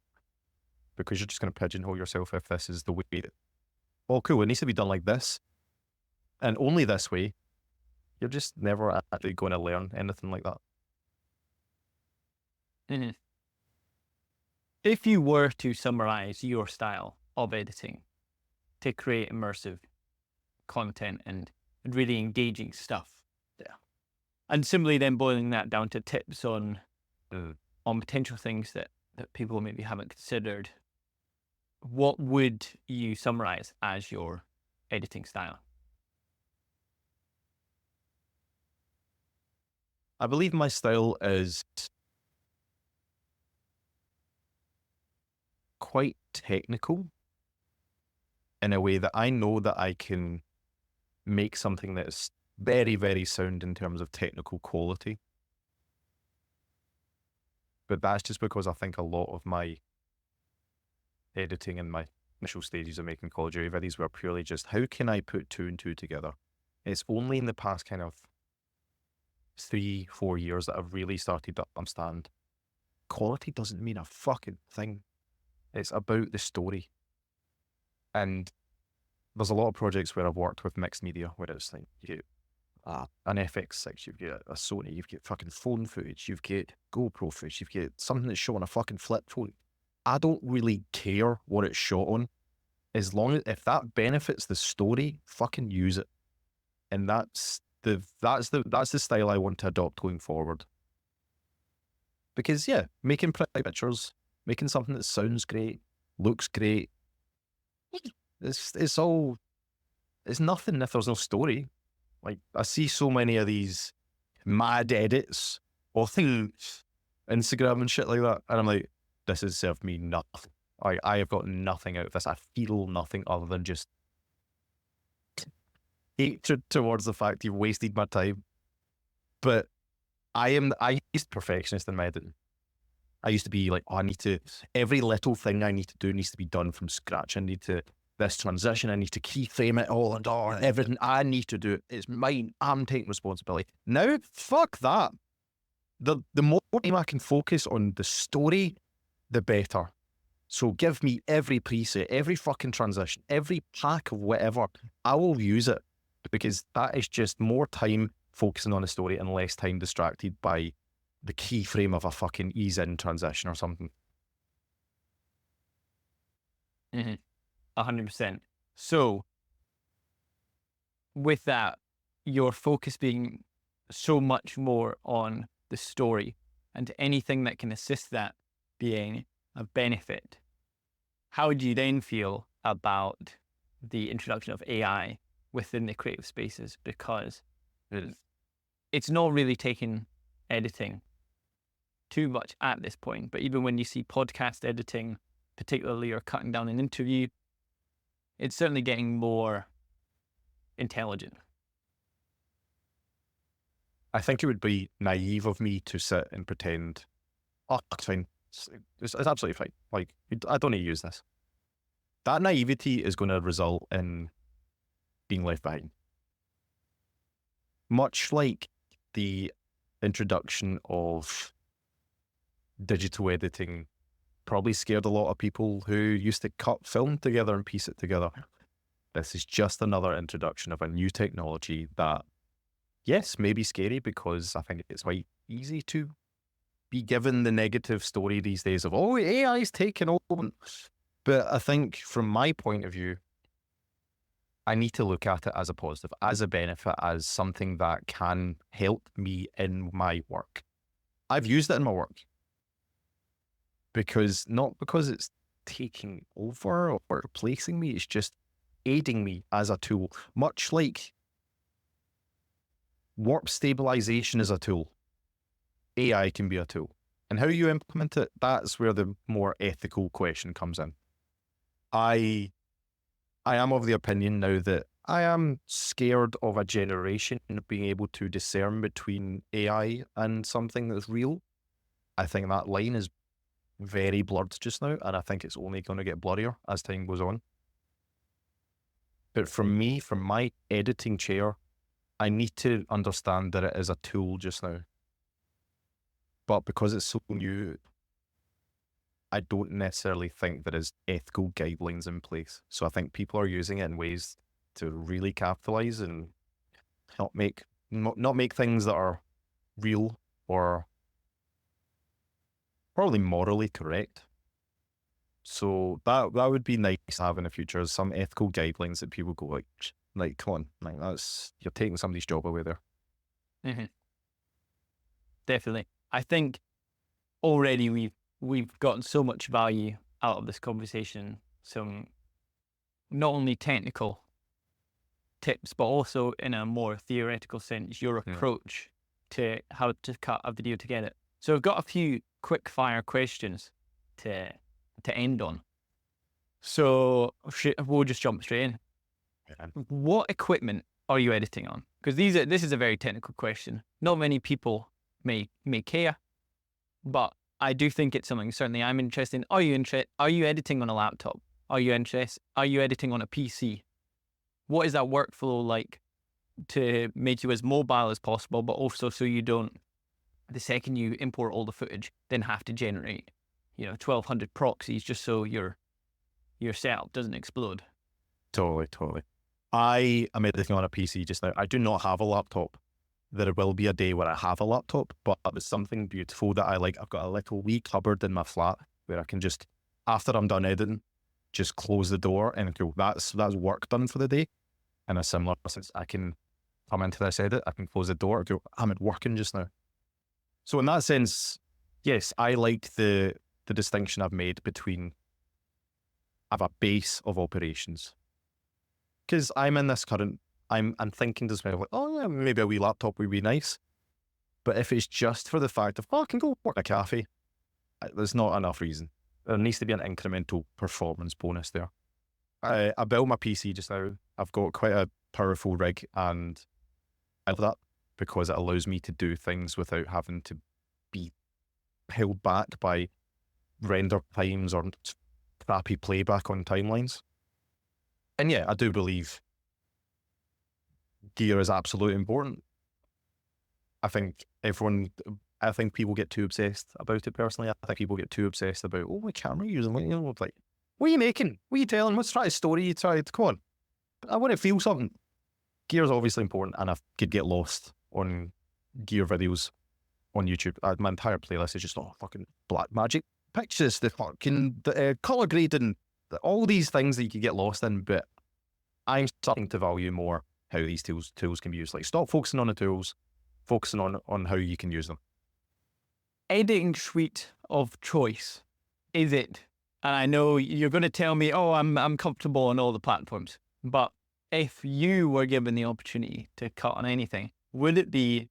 because you're just going to pigeonhole yourself if this is the way that, well, cool, it needs to be done like this and only this way. You're just never actually going to learn anything like that. Mm-hmm. If you were to summarize your style of editing to create immersive content and really engaging stuff, and simply then boiling that down to tips on potential things that people maybe haven't considered, what would you summarize as your editing style? I believe my style is quite technical in a way that I know that I can make something that is very, very sound in terms of technical quality. But that's just because I think a lot of my editing in my initial stages of making Call of Duty videos were purely just, how can I put 2 and 2 together? It's only in the past kind of 3-4 years that I've really started to understand quality doesn't mean a fucking thing. It's about the story. And there's a lot of projects where I've worked with mixed media, where it's like, you get an FX6, you've got a Sony, you've got fucking phone footage, you've got GoPro footage, you've got something that's shot on a fucking flip phone. I don't really care what it's shot on, as long as if that benefits the story, fucking use it. And that's the style I want to adopt going forward. Because yeah, making pretty pictures, making something that sounds great, looks great, it's nothing if there's no story. Like, I see so many of these mad edits or things, Instagram and shit like that, and I'm like, this has served me nothing. I have got nothing out of this. I feel nothing other than just hatred towards the fact you've wasted my time. But I used to be perfectionist in my editing. I used to be like, oh, every little thing I need to do needs to be done from scratch. I need to, this transition, I need to keyframe it all, and everything I need to do, it's mine. I'm taking responsibility. Now, fuck that. The more time I can focus on the story, the better. So give me every preset, every fucking transition, every pack of whatever. I will use it, because that is just more time focusing on the story and less time distracted by the keyframe of a fucking ease in transition or something. 100%. So with that, your focus being so much more on the story and anything that can assist that being a benefit, how do you then feel about the introduction of AI within the creative spaces? Because it's not really taking editing too much at this point, but even when you see podcast editing, particularly, or cutting down an interview, it's certainly getting more intelligent. I think it would be naive of me to sit and pretend, oh, it's fine. It's absolutely fine. Like, I don't need to use this. That naivety is going to result in being left behind. Much like the introduction of digital editing probably scared a lot of people who used to cut film together and piece it together. This is just another introduction of a new technology that, yes, may be scary, because I think it's quite easy to be given the negative story these days of, oh, AI is taking over. But I think from my point of view, I need to look at it as a positive, as a benefit, as something that can help me in my work. I've used it in my work. Not because it's taking over or replacing me, it's just aiding me as a tool. Much like warp stabilization is a tool, AI can be a tool. And how you implement it, that's where the more ethical question comes in. I am of the opinion now that I am scared of a generation being able to discern between AI and something that's real. I think that line is very blurred just now, and I think it's only going to get blurrier as time goes on. But from me, from my editing chair, I need to understand that it is a tool just now. But because it's so new, I don't necessarily think there is ethical guidelines in place. So I think people are using it in ways to really capitalize and not make things that are real or probably morally correct. So that would be nice to have in the future, is some ethical guidelines that people go like, come on, like you're taking somebody's job away there. Mm-hmm. Definitely. I think already we've gotten so much value out of this conversation. Some not only technical tips, but also in a more theoretical sense, your approach to how to cut a video together. So I've got a few quick fire questions to end on. So we'll just jump straight in. Yeah. What equipment are you editing on? Because this is a very technical question. Not many people may care, but I do think it's something certainly I'm interested in. Are you editing on a laptop? Are you editing on a PC? What is that workflow like to make you as mobile as possible, but also so you don't, the second you import all the footage, then have to generate 1,200 proxies just so your setup doesn't explode? Totally. I am editing on a PC just now. I do not have a laptop. There will be a day where I have a laptop, but it's something beautiful that I like. I've got a little wee cupboard in my flat where I can just, after I'm done editing, just close the door and go, that's work done for the day. In a similar sense, I can come into this edit, I can close the door, go, I'm working just now. So in that sense, yes, I like the distinction I've made between, I have a base of operations. Because I'm in this current, I'm thinking to myself, like, oh yeah, maybe a wee laptop would be nice. But if it's just for the fact of, I can go work in a cafe, there's not enough reason. There needs to be an incremental performance bonus there. I built my PC just now. I've got quite a powerful rig, and I love that because it allows me to do things without having to be held back by render times or crappy playback on timelines. And yeah, I do believe gear is absolutely important. I think people get too obsessed about it personally. I think people get too obsessed about, oh, my camera using, like, what are you making? What are you telling? What's the story you tried? Come on. I want to feel something. Gear is obviously important, and I could get lost on gear videos on YouTube. My entire playlist is just fucking black magic pictures, the fucking color grading, all these things that you could get lost in. But I'm starting to value more how these tools can be used. Like, stop focusing on the tools, focusing on how you can use them. Editing suite of choice, is it? And I know you're going to tell me, oh, I'm comfortable on all the platforms. But if you were given the opportunity to cut on anything, would it be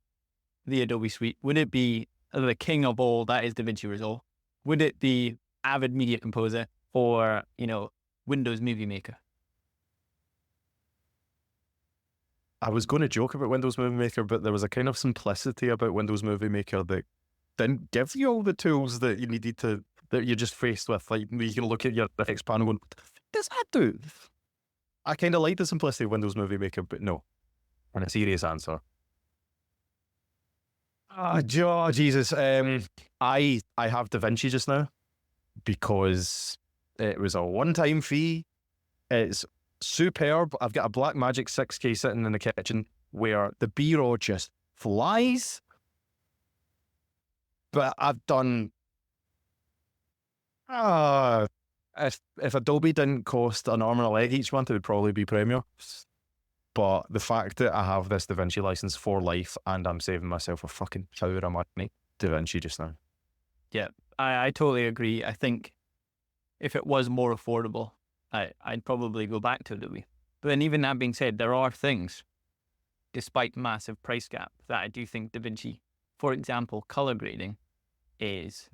the Adobe suite? Would it be the king of all, that is DaVinci Resolve? Would it be Avid Media Composer or, Windows Movie Maker? I was going to joke about Windows Movie Maker, but there was a kind of simplicity about Windows Movie Maker that didn't give you all the tools that you needed that you're just faced with. Like, you can look at your effects panel and what does that do? I kind of like the simplicity of Windows Movie Maker, but no. And a serious answer. Jesus. I have DaVinci just now because it was a one-time fee. It's superb. I've got a Blackmagic 6K sitting in the kitchen where the B-roll just flies. But I've done... if Adobe didn't cost an arm and a leg each month, it would probably be Premiere. But the fact that I have this DaVinci license for life and I'm saving myself a fucking power of money, DaVinci just now. Yeah, I totally agree. I think if it was more affordable, I'd probably go back to Adobe. But then even that being said, there are things, despite massive price gap, that I do think DaVinci, for example, color grading, is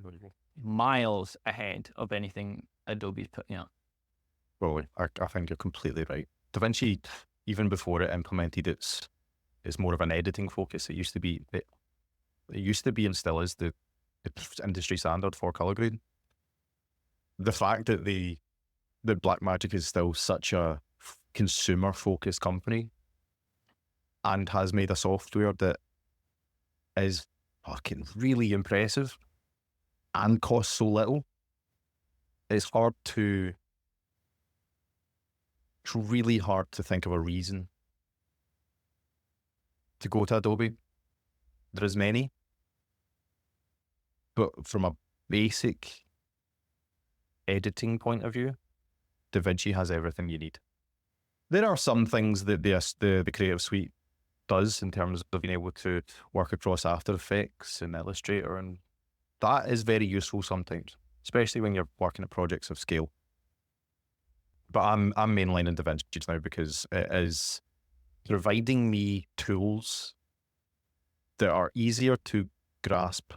miles ahead of anything Adobe's putting out. Well, I think you're completely right. DaVinci, even before it implemented it's more of an editing focus. It used to be and still is the industry standard for color grading. The fact that Blackmagic is still such a consumer focused company and has made a software that is fucking really impressive and costs so little, it's really hard to think of a reason to go to Adobe. There's many, but from a basic editing point of view, DaVinci has everything you need. There are some things that the Creative Suite does in terms of being able to work across After Effects and Illustrator, and that is very useful sometimes, especially when you're working at projects of scale. But I'm mainlining DaVinci just now because it is providing me tools that are easier to grasp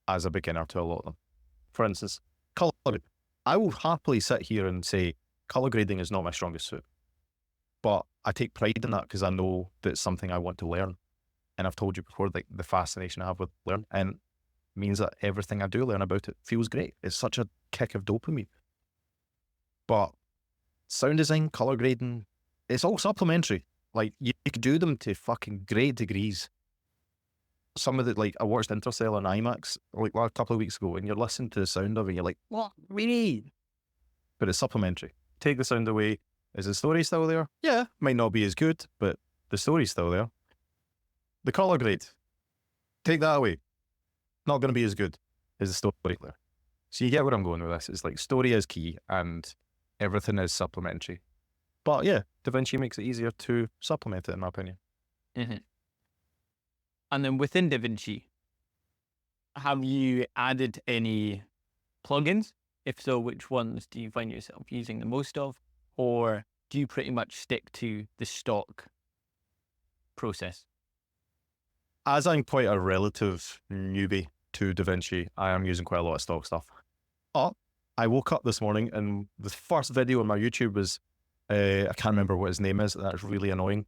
as a beginner to a lot of them. For instance, color grading. I will happily sit here and say color grading is not my strongest suit, but I take pride in that because I know that it's something I want to learn. And I've told you before, like the fascination I have with learn, and it means that everything I do learn about it feels great. It's such a kick of dopamine. But sound design, color grading, it's all supplementary. Like you could do them to fucking great degrees. Some of the, like I watched Interstellar on IMAX like a couple of weeks ago, and you're listening to the sound of it and you're like, what? Really? But it's supplementary. Take the sound away. Is the story still there? Yeah, might not be as good, but the story's still there. The color grade. Take that away. Not going to be as good as the story there. So you get where I'm going with this. It's like story is key and everything is supplementary. But yeah, DaVinci makes it easier to supplement it, in my opinion. Mm-hmm. And then within DaVinci, have you added any plugins? If so, which ones do you find yourself using the most of? Or do you pretty much stick to the stock process? As I'm quite a relative newbie to DaVinci, I am using quite a lot of stock stuff. I woke up this morning and the first video on my YouTube was, I can't remember what his name is, that's really annoying,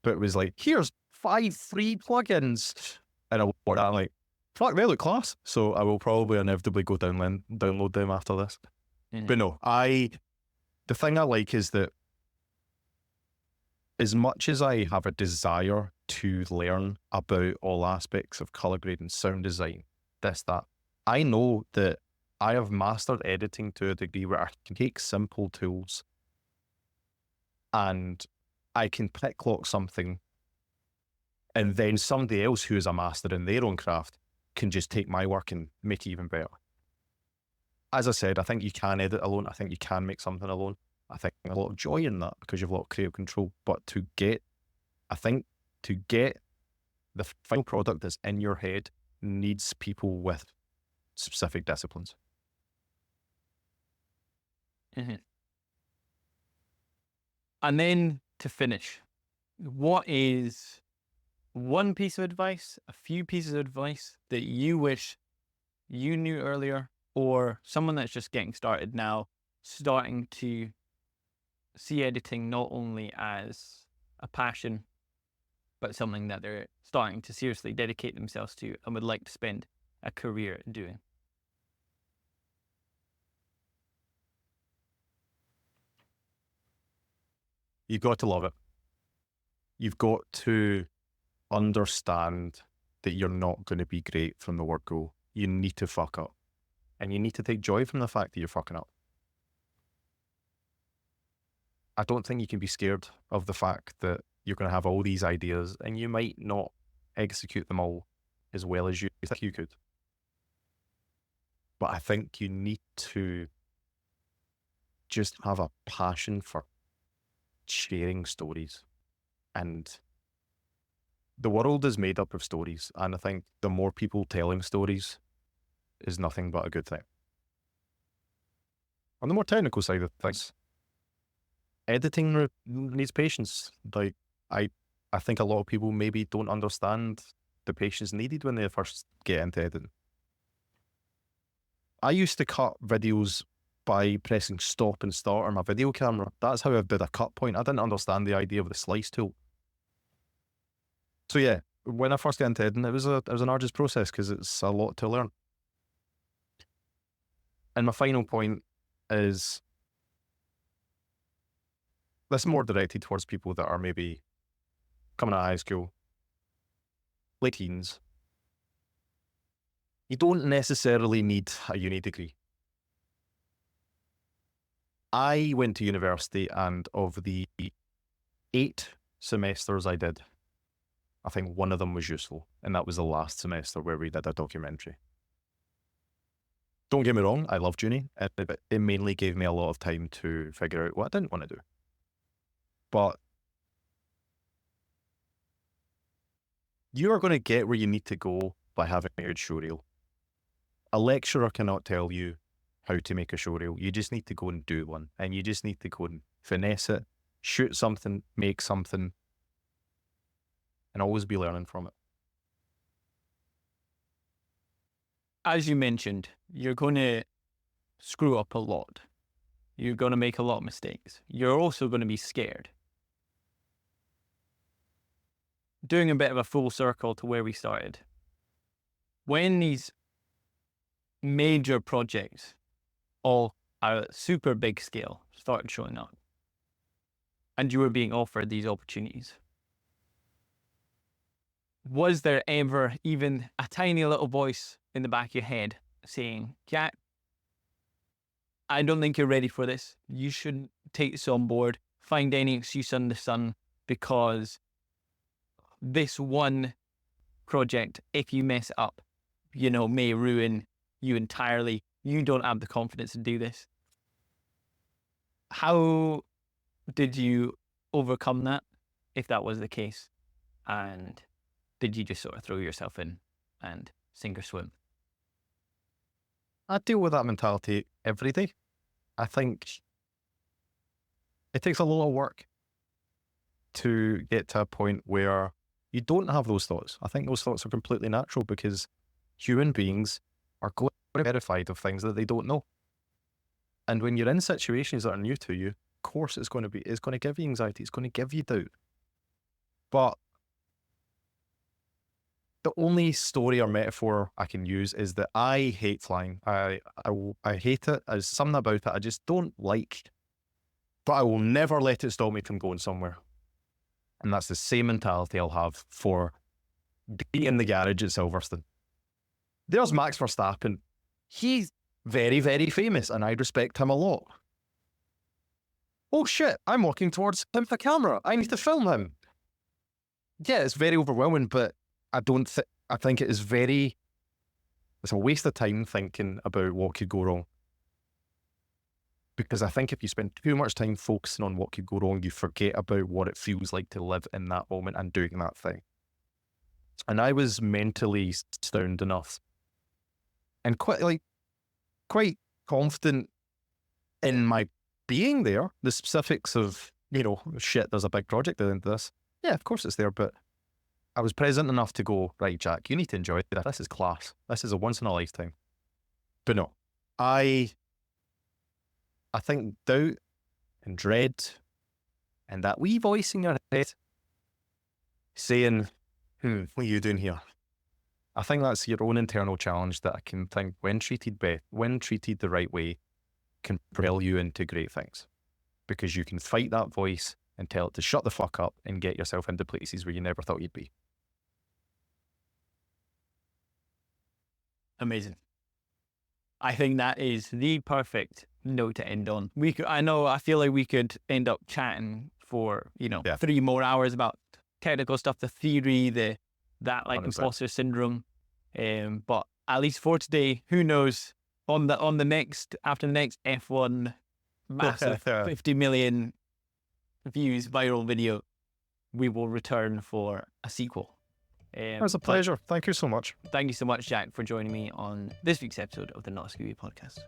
but it was like, here's 5 free plugins. And I watched that, I'm like, fuck, they look class. So I will probably inevitably go download them after this. Mm-hmm. But no, the thing I like is that as much as I have a desire to learn about all aspects of color grading, sound design, this, that, I know that I have mastered editing to a degree where I can take simple tools and I can pick lock something, and then somebody else who is a master in their own craft can just take my work and make it even better. As I said, I think you can edit alone. I think you can make something alone. I think there's a lot of joy in that because you have a lot of creative control. But to get the final product that's in your head needs people with specific disciplines. Mm-hmm. And then to finish, what is one piece of advice, a few pieces of advice that you wish you knew earlier, or someone that's just getting started now, starting to see editing not only as a passion, but something that they're starting to seriously dedicate themselves to and would like to spend a career doing? You've got to love it. You've got to understand that you're not going to be great from the word go. You need to fuck up. And you need to take joy from the fact that you're fucking up. I don't think you can be scared of the fact that you're going to have all these ideas and you might not execute them all as well as you think you could. But I think you need to just have a passion for sharing stories. And the world is made up of stories. And I think the more people telling stories is nothing but a good thing. On the more technical side of things, editing needs patience. Like, I think a lot of people maybe don't understand the patience needed when they first get into editing. I used to cut videos by pressing stop and start on my video camera. That's how I did a cut point. I didn't understand the idea of the slice tool. So yeah, when I first got into editing, it was an arduous process because it's a lot to learn. And my final point is, this is more directed towards people that are maybe coming out of high school, late teens. You don't necessarily need a uni degree. I went to university, and of the 8 semesters I did, I think one of them was useful, and that was the last semester where we did a documentary. Don't get me wrong, I loved uni. It mainly gave me a lot of time to figure out what I didn't want to do. But you are going to get where you need to go by having a good showreel. A lecturer cannot tell you how to make a showreel. You just need to go and do one, and you just need to go and finesse it, shoot something, make something, and always be learning from it. As you mentioned, you're going to screw up a lot. You're going to make a lot of mistakes. You're also going to be scared. Doing a bit of a full circle to where we started. When these major projects, all at a super big scale, started showing up, and you were being offered these opportunities, was there ever even a tiny little voice in the back of your head saying, Jack, I don't think you're ready for this. You shouldn't take this on board. Find any excuse under the sun, because this one project, if you mess it up, may ruin you entirely. You don't have the confidence to do this. How did you overcome that, if that was the case? And did you just sort of throw yourself in and sink or swim? I deal with that mentality every day. I think it takes a lot of work to get to a point where you don't have those thoughts. I think those thoughts are completely natural, because human beings are going to be terrified of things that they don't know. And when you're in situations that are new to you, of course it's going to give you anxiety, it's going to give you doubt. But the only story or metaphor I can use is that I hate flying. I hate it. There's something about it I just don't like, but I will never let it stop me from going somewhere. And that's the same mentality I'll have for being in the garage at Silverstone. There's Max Verstappen. He's very, very famous, and I respect him a lot. Oh shit, I'm walking towards him with a camera. I need to film him. Yeah, it's very overwhelming, but I think it's a waste of time thinking about what could go wrong. Because I think if you spend too much time focusing on what could go wrong, you forget about what it feels like to live in that moment and doing that thing. And I was mentally sound enough and quite confident in my being there. The specifics of, shit, there's a big project into this. Yeah, of course it's there, but I was present enough to go, right, Jack, you need to enjoy this. This is class. This is a once in a lifetime. But no, I think doubt and dread and that wee voice in your head saying, what are you doing here? I think that's your own internal challenge that I can think, when treated the right way, can propel you into great things. Because you can fight that voice and tell it to shut the fuck up and get yourself into places where you never thought you'd be. Amazing. I think that is the perfect note to end on. I feel like we could end up chatting for 3 more hours about technical stuff, the theory, that 100%. imposter syndrome. But at least for today, who knows? After the next F1 massive 50 million views viral video, we will return for a sequel. It was a pleasure. Thank you so much. Thank you so much, Jack, for joining me on this week's episode of the Not a Scooby Podcast.